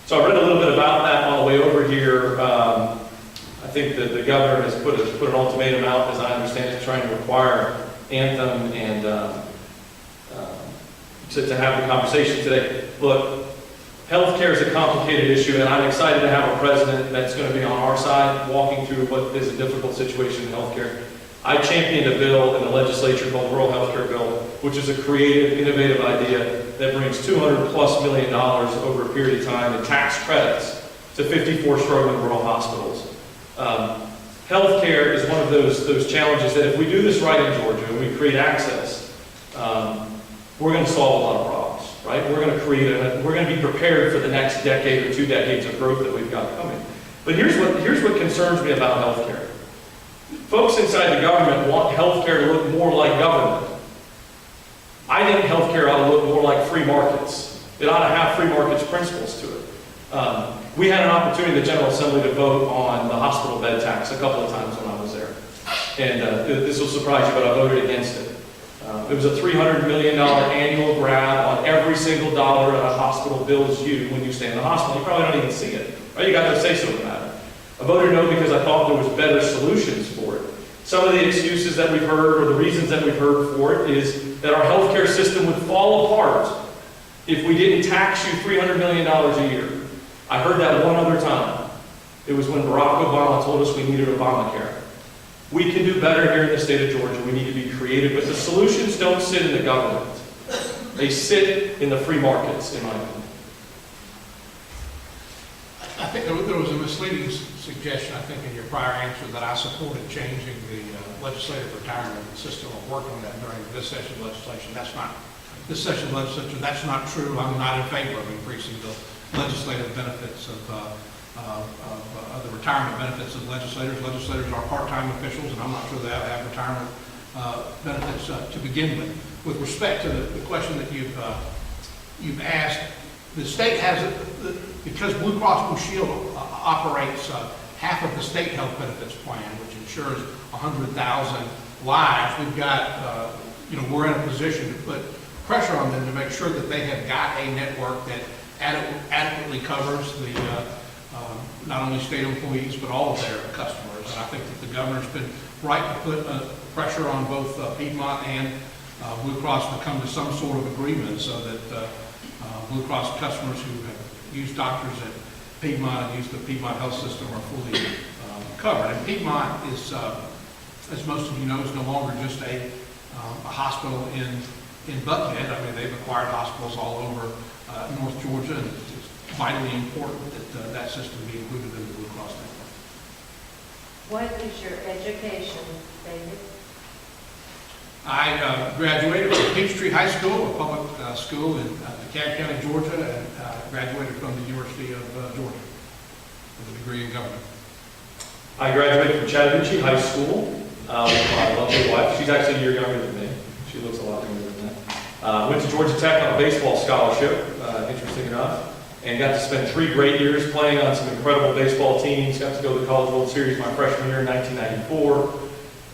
Speaker 2: So I read a little bit about that on the way over here. I think that the governor has put an ultimatum out, as I understand it, trying to require Anthem and to have the conversation today. Look, healthcare is a complicated issue, and I'm excited to have a president that's going to be on our side, walking through what is a difficult situation in healthcare. I championed a bill in the legislature called the Rural Healthcare Bill, which is a creative, innovative idea that brings $200+ million over a period of time in tax credits to 54 struggling rural hospitals. Healthcare is one of those challenges that if we do this right in Georgia and we create access, we're going to solve a lot of problems, right? We're going to be prepared for the next decade or 2 decades of growth that we've got coming. But here's what concerns me about healthcare. Folks inside the government want healthcare to look more like government. I think healthcare ought to look more like free markets. It ought to have free markets principles to it. We had an opportunity in the General Assembly to vote on the hospital bed tax a couple of times when I was there. And this will surprise you, but I voted against it. It was a $300 million annual grab on every single dollar that a hospital bills you when you stay in the hospital. You probably don't even see it, right? You got no say-so in the matter. I voted no because I thought there was better solutions for it. Some of the excuses that we've heard, or the reasons that we've heard for it, is that our healthcare system would fall apart if we didn't tax you $300 million a year. I heard that one other time. It was when Barack Obama told us we needed Obamacare. We can do better here in the state of Georgia. We need to be creative, but the solutions don't sit in the government. They sit in the free markets, in my opinion.
Speaker 3: I think there was a misleading suggestion, I think, in your prior answer that I supported changing the legislative retirement system or working on that during this session of legislation. That's not, this session of legislature, that's not true. I'm not in favor of increasing the legislative benefits of the retirement benefits of legislators. Legislators are part-time officials, and I'm not sure they have retirement benefits to begin with. With respect to the question that you've asked, the state has, because Blue Cross Blue Shield operates half of the state health benefits plan, which insures 100,000 lives, we've got, we're in a position to put pressure on them to make sure that they have got a network that adequately covers the not only state employees, but all of their customers. And I think that the governor's been right to put pressure on both Piedmont and Blue Cross to come to some sort of agreement so that Blue Cross customers who have used doctors at Piedmont and used the Piedmont health system are fully covered. And Piedmont is, as most of you know, is no longer just a hospital in Buckhead. I mean, they've acquired hospitals all over North Georgia, and it's vitally important that that system be included in the Blue Cross network.
Speaker 1: What is your education, David?
Speaker 3: I graduated from Peachtree High School, a public school in DeKalb County, Georgia, and graduated from the University of Georgia with a degree in government.
Speaker 2: I graduated from Chattahoochee High School with my lovely wife. She's actually a year younger than me. She looks a lot younger than that. Went to Georgia Tech on a baseball scholarship, interesting enough, and got to spend 3 great years playing on some incredible baseball teams. Got to go to the College World Series my freshman year in 1994.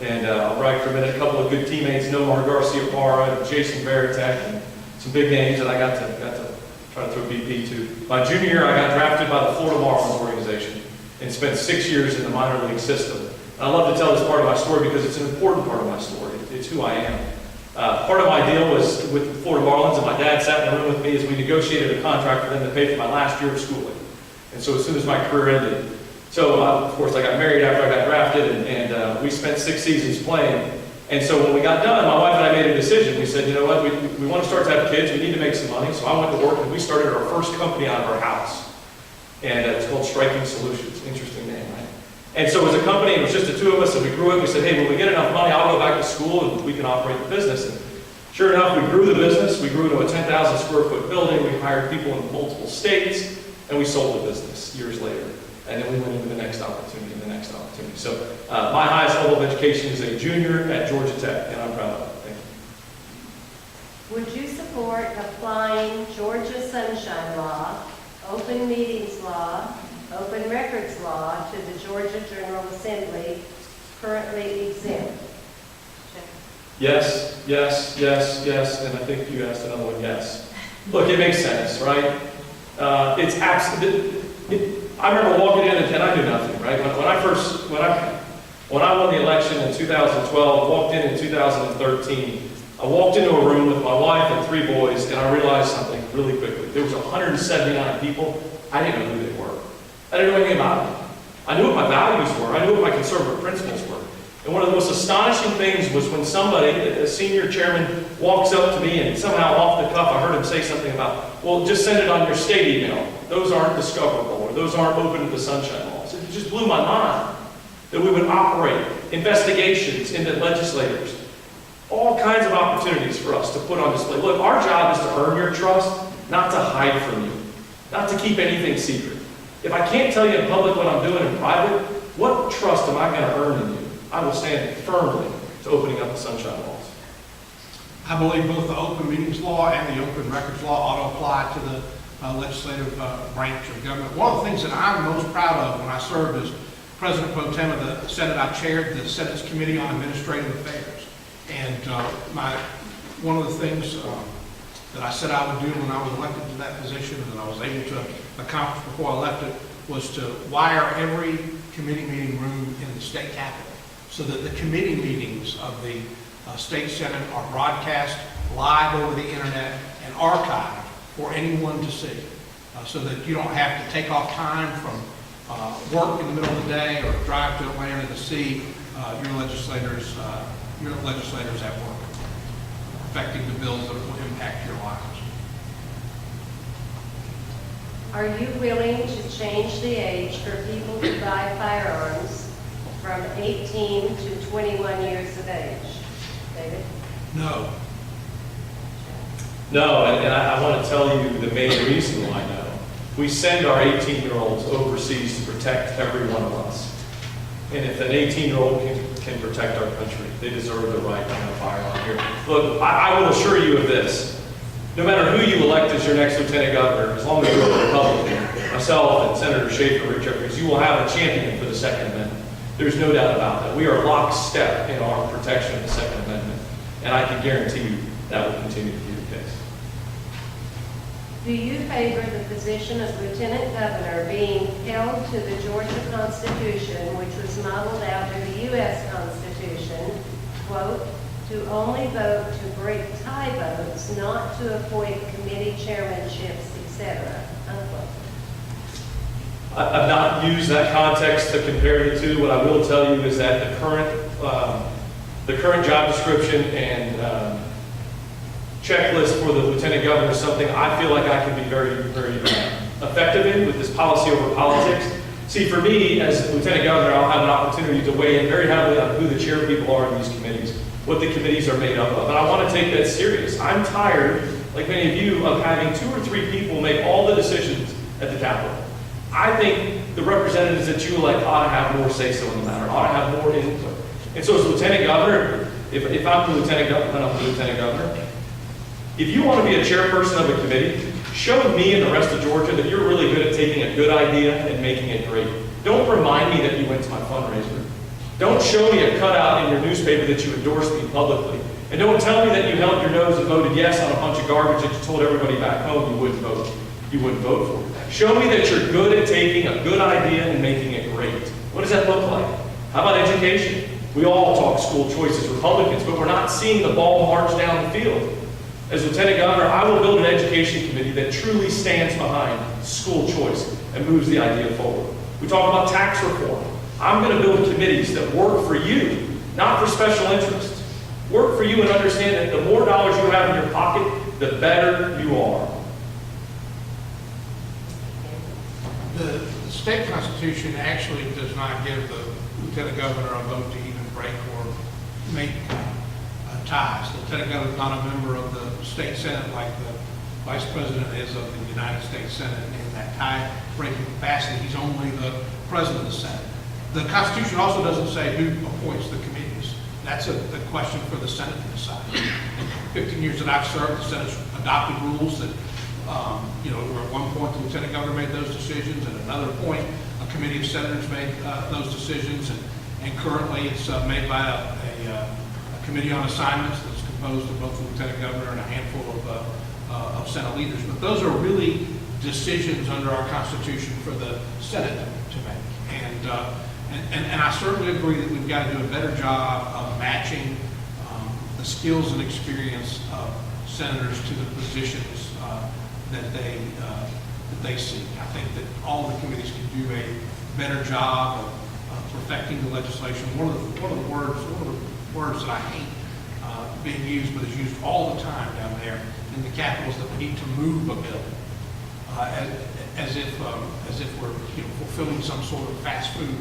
Speaker 2: And I'll brag for a minute, a couple of good teammates, Nomar Garcia-Parra and Jason Veritek, and some big names that I got to try to throw BP to. My junior year, I got drafted by the Florida Marlins organization and spent 6 years in the minor league system. And I love to tell this part of my story because it's an important part of my story. It's who I am. Part of my deal was with the Florida Marlins, and my dad sat in the room with me as we negotiated a contract for them to pay for my last year of schooling. And so as soon as my career ended, of course, I got married after I got drafted, and we spent 6 seasons playing. And so when we got done, my wife and I made a decision. We said, you know what, we want to start to have kids. We need to make some money. So I went to work, and we started our first company out of our house. And it's called Striking Solutions. Interesting name, right? And so it was a company, it was just the 2 of us, and we grew it. We said, hey, when we get enough money, I'll go back to school, and we can operate the business. And sure enough, we grew the business. We grew to a 10,000 square foot building. We hired people in multiple states, and we sold the business years later. And then we went into the next opportunity and the next opportunity. So my highest level of education is a junior at Georgia Tech, and I'm proud of it. Thank you.
Speaker 1: Would you support applying Georgia Sunshine Law, Open Meetings Law, Open Records Law to the Georgia General Assembly currently exempt?
Speaker 2: Yes, yes, yes, yes, and I think you asked another one, yes. Look, it makes sense, right? It's absolutely. I remember walking in and I knew nothing, right? When I won the election in 2012, walked in 2013, I walked into a room with my wife and 3 boys, and I realized something really quickly. There was 179 people. I didn't know who they were. I didn't know anything about them. I knew what my values were. I knew what my conservative principles were. And one of the most astonishing things was when somebody, a senior chairman, walks up to me and somehow off the cuff, I heard him say something about, well, just send it on your state email. Those aren't discoverable, or those aren't open to the sunshine laws. It just blew my mind that we would operate investigations into legislators, all kinds of opportunities for us to put on display. Look, our job is to earn your trust, not to hide from you, not to keep anything secret. If I can't tell you in public what I'm doing in private, what trust am I going to earn in you? I will stand firmly to opening up the sunshine laws.
Speaker 3: I believe both the open meetings law and the open records law ought to apply to the legislative branch of government. One of the things that I'm most proud of when I served as President Pro Tem of the Senate, I chaired the Senate's Committee on Administrative Affairs. And one of the things that I said I would do when I was elected to that position, and I was able to accomplish before I left it, was to wire every committee meeting room in the state capitol so that the committee meetings of the State Senate are broadcast live over the internet and archived for anyone to see, so that you don't have to take off time from work in the middle of the day or drive to Atlanta to see your legislators at work, affecting the bills that will impact your lives.
Speaker 1: Are you willing to change the age for people to buy firearms from 18 to 21 years of age? David?
Speaker 3: No.
Speaker 2: No, and I want to tell you the main reason why no. We send our 18-year-olds overseas to protect every one of us. And if an 18-year-old can protect our country, they deserve the right to have a firearm here. Look, I will assure you of this. No matter who you elect as your next lieutenant governor, as long as you're a Republican, myself and Senator Schaefer, Rick Jeffries, you will have a champion for the Second Amendment. There's no doubt about that. We are lockstep in our protection of the Second Amendment, and I can guarantee you that will continue to be the case.
Speaker 1: Do you favor the position of lieutenant governor being held to the Georgia Constitution, which was modeled after the U.S. Constitution, quote, to only vote to break tie votes, not to appoint committee chairmanships, etc., unquote?
Speaker 2: I've not used that context to compare the two. What I will tell you is that the current job description and checklist for the lieutenant governor is something I feel like I can be very, very effective in with this policy over politics. See, for me, as lieutenant governor, I'll have an opportunity to weigh in very heavily on who the chair people are in these committees, what the committees are made up of. And I want to take that serious. I'm tired, like many of you, of having 2 or 3 people make all the decisions at the Capitol. I think the representatives that you elect ought to have more say-so in the matter, ought to have more input. And so as lieutenant governor, if I'm the lieutenant governor, if you want to be a chairperson of a committee, show me and the rest of Georgia that you're really good at taking a good idea and making it great. Don't remind me that you went to my fundraiser. Don't show me a cutout in your newspaper that you endorsed me publicly. And don't tell me that you held your nose and voted yes on a bunch of garbage that you told everybody back home you wouldn't vote for. Show me that you're good at taking a good idea and making it great. What does that look like? How about education? We all talk school choice as Republicans, but we're not seeing the ball march down the field. As lieutenant governor, I will build an education committee that truly stands behind school choice and moves the idea forward. We talk about tax reform. I'm going to build committees that work for you, not for special interests. Work for you and understand that the more dollars you have in your pocket, the better you are.
Speaker 3: The state constitution actually does not give the lieutenant governor a vote to even break or make ties. The lieutenant governor is not a member of the state senate like the vice president is of the United States Senate in that tie-breaking capacity. He's only the president of the Senate. The Constitution also doesn't say who appoints the committees. That's a question for the Senate to decide. In 15 years that I've served, the Senate's adopted rules that, where at one point the lieutenant governor made those decisions, and at another point a committee of senators made those decisions, and currently it's made by a committee on assignments that's composed of both the lieutenant governor and a handful of Senate leaders. But those are really decisions under our Constitution for the Senate to make. And I certainly agree that we've got to do a better job of matching the skills and experience of senators to the positions that they seek. I think that all the committees can do a better job of perfecting the legislation. One of the words that I hate being used, but is used all the time down there in the Capitol, is that we need to move a bill, as if we're fulfilling some sort of fast food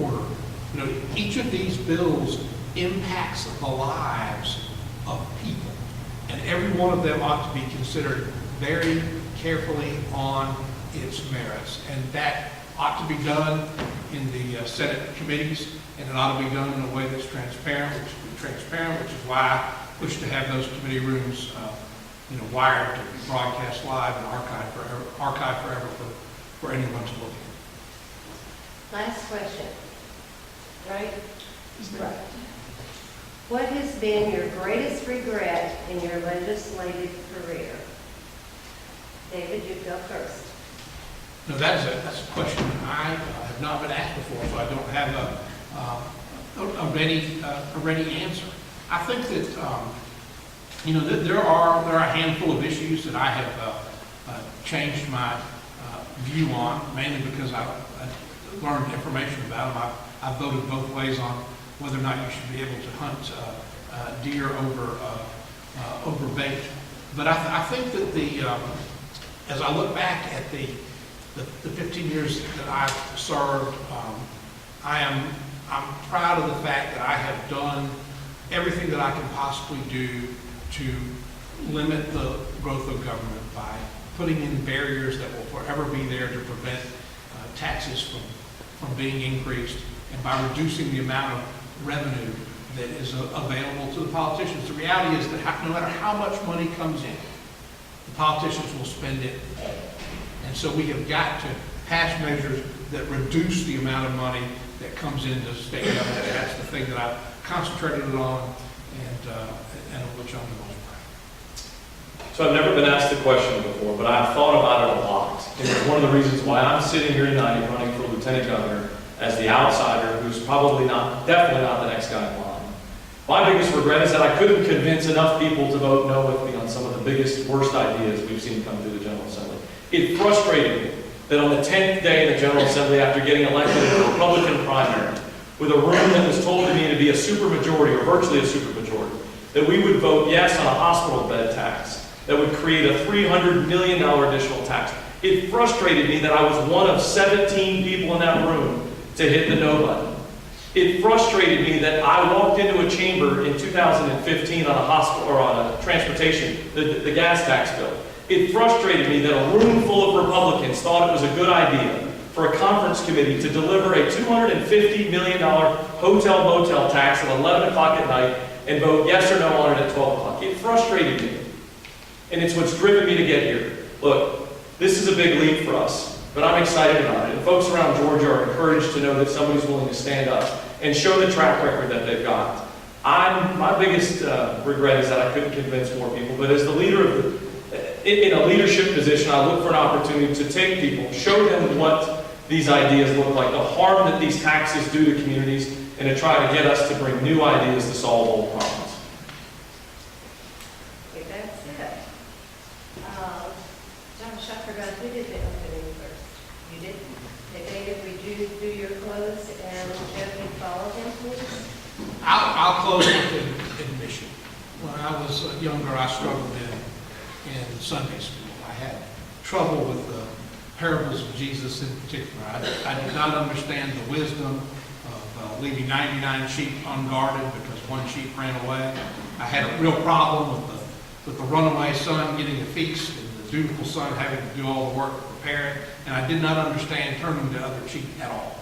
Speaker 3: order. Each of these bills impacts the lives of people, and every one of them ought to be considered very carefully on its merits, and that ought to be done in the Senate committees, and it ought to be done in a way that's transparent, which is why I push to have those committee rooms wired to be broadcast live and archived forever for anyone to look at.
Speaker 1: Last question. Right? Right. What has been your greatest regret in your legislative career? David, you go first.
Speaker 3: No, that's a question I have not been asked before, so I don't have a ready answer. I think that, that there are a handful of issues that I have changed my view on, mainly because I learned information about them. I voted both ways on whether or not you should be able to hunt deer over bait. But I think that as I look back at the 15 years that I've served, I'm proud of the fact that I have done everything that I can possibly do to limit the growth of government by putting in barriers that will forever be there to prevent taxes from being increased, and by reducing the amount of revenue that is available to the politicians. The reality is that no matter how much money comes in, the politicians will spend it. And so we have got to pass measures that reduce the amount of money that comes into state government. That's the thing that I've concentrated on and of which I'm the most proud.
Speaker 2: So I've never been asked the question before, but I've thought about it a lot. And it's one of the reasons why I'm sitting here tonight running for lieutenant governor as the outsider who's definitely not the next guy in line. My biggest regret is that I couldn't convince enough people to vote no with me on some of the biggest, worst ideas we've seen come through the General Assembly. It frustrated me that on the 10th day in the General Assembly, after getting elected in a Republican primary, with a room that was told to me to be a supermajority, or virtually a supermajority, that we would vote yes on a hospital bed tax that would create a $300 million additional tax. It frustrated me that I was one of 17 people in that room to hit the no button. It frustrated me that I walked into a chamber in 2015 on a hospital or on a transportation, the gas tax bill. It frustrated me that a room full of Republicans thought it was a good idea for a conference committee to deliver a $250 million hotel motel tax at 11 o'clock at night and vote yes or no on it at 12 o'clock. It frustrated me. And it's what's driven me to get here. Look, this is a big leap for us, but I'm excited about it. And folks around Georgia are encouraged to know that somebody's willing to stand up and show the track record that they've got. My biggest regret is that I couldn't convince more people, but as the leader in a leadership position, I look for an opportunity to take people, show them what these ideas look like, the harm that these taxes do to communities, and to try to get us to bring new ideas to solve old problems.
Speaker 1: Okay, that's it. Josh, I forgot, who did the opening first? You did? Okay, David, would you do your close, and Jody follow him, please?
Speaker 3: I'll close with an admission. When I was younger, I struggled in Sunday school. I had trouble with the parables of Jesus in particular. I did not understand the wisdom of leaving 99 sheep unguarded because one sheep ran away. I had a real problem with the runaway son getting the feast and the dutiful son having to do all the work to prepare it. And I did not understand turning to other sheep at all.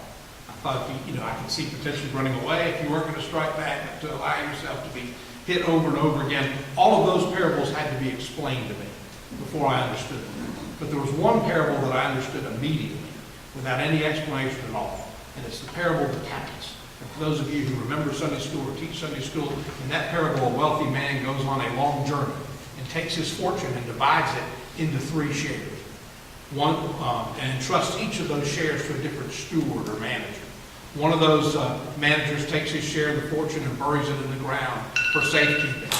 Speaker 3: I thought, I could see potentially running away if you weren't going to strike back, to allow yourself to be hit over and over again. All of those parables had to be explained to me before I understood them. But there was one parable that I understood immediately, without any explanation at all, and it's the parable of the talents. And for those of you who remember Sunday school or teach Sunday school, in that parable, a wealthy man goes on a long journey and takes his fortune and divides it into 3 shares. And entrusts each of those shares to a different steward or manager. One of those managers takes his share of the fortune and buries it in the ground for safekeeping.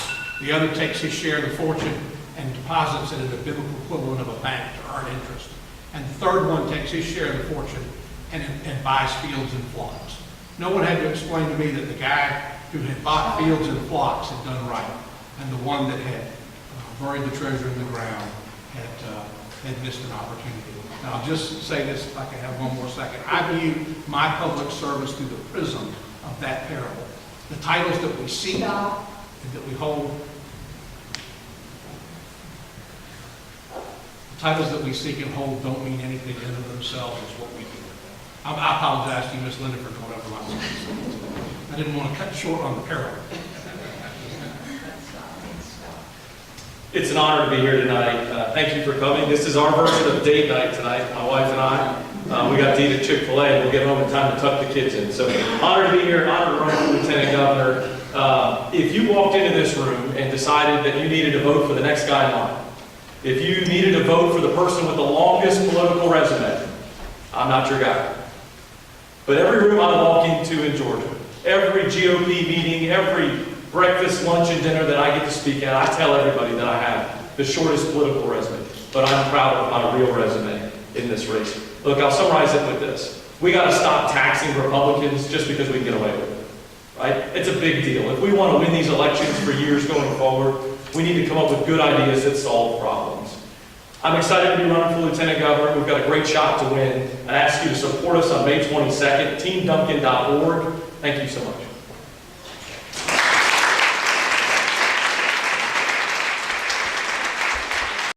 Speaker 3: The other takes his share of the fortune and deposits it in the biblical equivalent of a bank to earn interest. And the third one takes his share of the fortune and buys fields and flocks. No one had to explain to me that the guy who had bought fields and flocks had done right, and the one that had buried the treasure in the ground had missed an opportunity. And I'll just say this, if I can have one more second. I view my public service through the prism of that parable. The titles that we seek and that we hold, the titles that we seek and hold don't mean anything in and of themselves. It's what we do with them. I apologize to you, Ms. Linda, for going over my sentence. I didn't want to cut short on the parable.
Speaker 2: It's an honor to be here tonight. Thank you for coming. This is our version of date night tonight, my wife and I. We got to eat at Chick-fil-A and we'll get home in time to tuck the kids in. So honor to be here, honor to run for Lieutenant Governor. If you walked into this room and decided that you needed to vote for the next guy in line, if you needed to vote for the person with the longest political resume, I'm not your guy. But every room I walk into in Georgia, Every GOP meeting, every breakfast, lunch, and dinner that I get to speak at, I tell everybody that I have the shortest political resume, but I'm proud of my real resume in this race. Look, I'll summarize it with this. We got to stop taxing Republicans just because we can get away with it, right? It's a big deal. If we want to win these elections for years going forward, we need to come up with good ideas that solve problems. I'm excited to be running for Lieutenant Governor. We've got a great shot to win. I ask you to support us on May 22nd, teamduncan.org. Thank you so much.